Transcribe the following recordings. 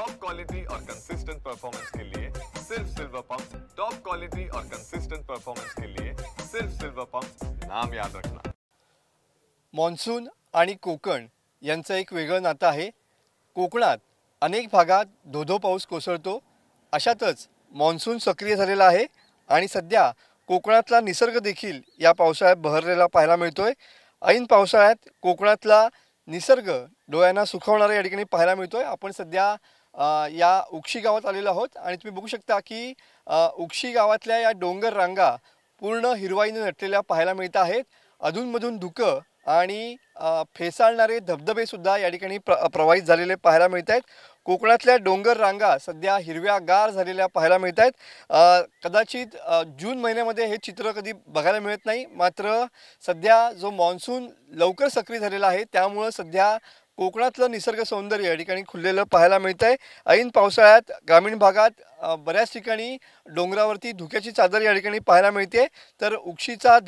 Top quality और consistent performance के लिए सिर्फ सिल्वर पंप। टॉप क्वालिटी और कंसिस्टेंट परफॉर्मेंस के लिए सिर्फ सिल्वर पंप, नाम याद रखना। मॉन्सून आणि कोकण यांचं एक वेगळं नातं आहे। कोकणात अनेक भागात धोधो पाऊस कोसळतो। अशातच मॉन्सून सक्रिय झालेला आहे आणि सध्या कोकणातला निसर्ग देखील या पावसाळ्यात बहरलेला पाहायला मिळतोय। ऐन पावसाळ्यात कोकणातला निसर्ग डोळ्यांना सुखावणारा या ठिकाणी पाहायला मिळतोय। आपण सध्या या उक्षी गावात आलेलो आहोत आणि तुम्ही बघू शकता की उक्षी गावातल्या या डोंगर रांगा पूर्ण हिरवाईने नटलेल्या पाहायला मिळत आहेत। अधूनमधून धुकं आणि फेसाळणारे धबधबे सुद्धा या ठिकाणी प्रवाहित झालेले पाहायला मिळत आहेत। कोकणातल्या डोंगर रांगा सध्या हिरव्यागार झालेल्या पाहायला मिळत आहेत। कदाचित जून महिन्यामध्ये हे चित्र कधी बघायला मिळत नाही, मात्र सध्या जो मॉन्सून लवकर सक्रिय झालेला आहे त्यामुळे सध्या कोकणातलं निसर्ग सौंदर्य या ठिकाणी खुललेलं पाहायला मिळतंय। ऐन पावसाळ्यात ग्रामीण भागात बऱ्याच ठिकाणी डोंगरावरती धुक्याची चादर या ठिकाणी पाहायला मिळते, तर उक्षीचा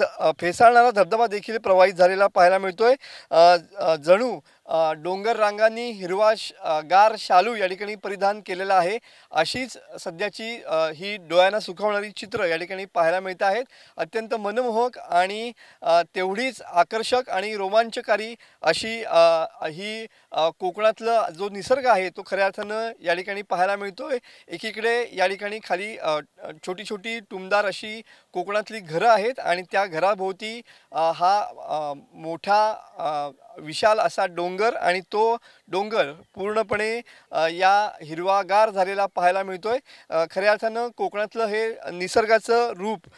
फेसाळणारा धबधबा देखील प्रवाहित झालेला पाहायला मिळतोय। जणू डोंगर रांगांनी हिरवा गार शालू या ठिकाणी परिधान केलेला आहे। अशीच सध्याची ही डोळ्यांना सुखावणारी चित्र या ठिकाणी पाहायला मिळत आहेत। अत्यंत मनमोहक आणि तेवढीच आकर्षक आणि रोमांचकारी अशी ही कोकणातला जो निसर्ग आहे तो खऱ्या अर्थानं या ठिकाणी पाहायला मिळतोय। एकीकडे या ठिकाणी खाली छोटी छोटी टुमदार अशी कोकणातली घरं आहेत आणि त्या घराभोवती हा मोठा विशाल असा डोंगर आणि तो डोंगर पूर्णपणे या हिरवागार झालेला पाहायला मिळतोय। खऱ्या अर्थानं कोकणातलं हे निसर्गाचं रूप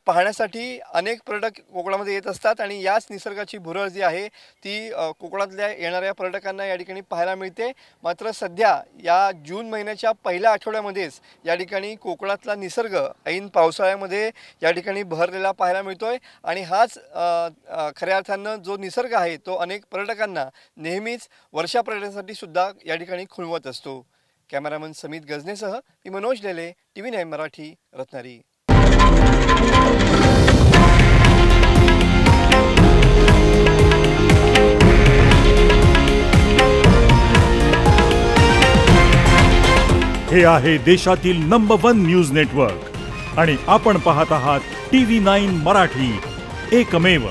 पाहण्यासाठी अनेक पर्यटक कोकणामध्ये येत असतात आणि याच निसर्गाची भुरळ जी आहे ती कोकणातल्या येणाऱ्या पर्यटकांना या ठिकाणी पाहायला मिळते। मात्र सध्या या जून महिन्याच्या पहिल्या आठवड्यामध्येच या ठिकाणी कोकणातला निसर्ग ऐन पावसाळ्यामध्ये या ठिकाणी बहरलेला पाहायला मिळतोय आणि हाच खऱ्या अर्थानं जो निसर्ग आहे तो अनेक पर्यटकांना नेहमीच वर्षा पर्यटनासाठी सुद्धा या ठिकाणी खुलवत असतो। कॅमेरामन समित गजनेसह मी मनोज लेले, TV9 मराठी, रत्नागिरी। हे आहे देशातील नंबर 1 न्यूज नेटवर्क आणि आपण पाहत आहात TV9 मराठी, एकमेव।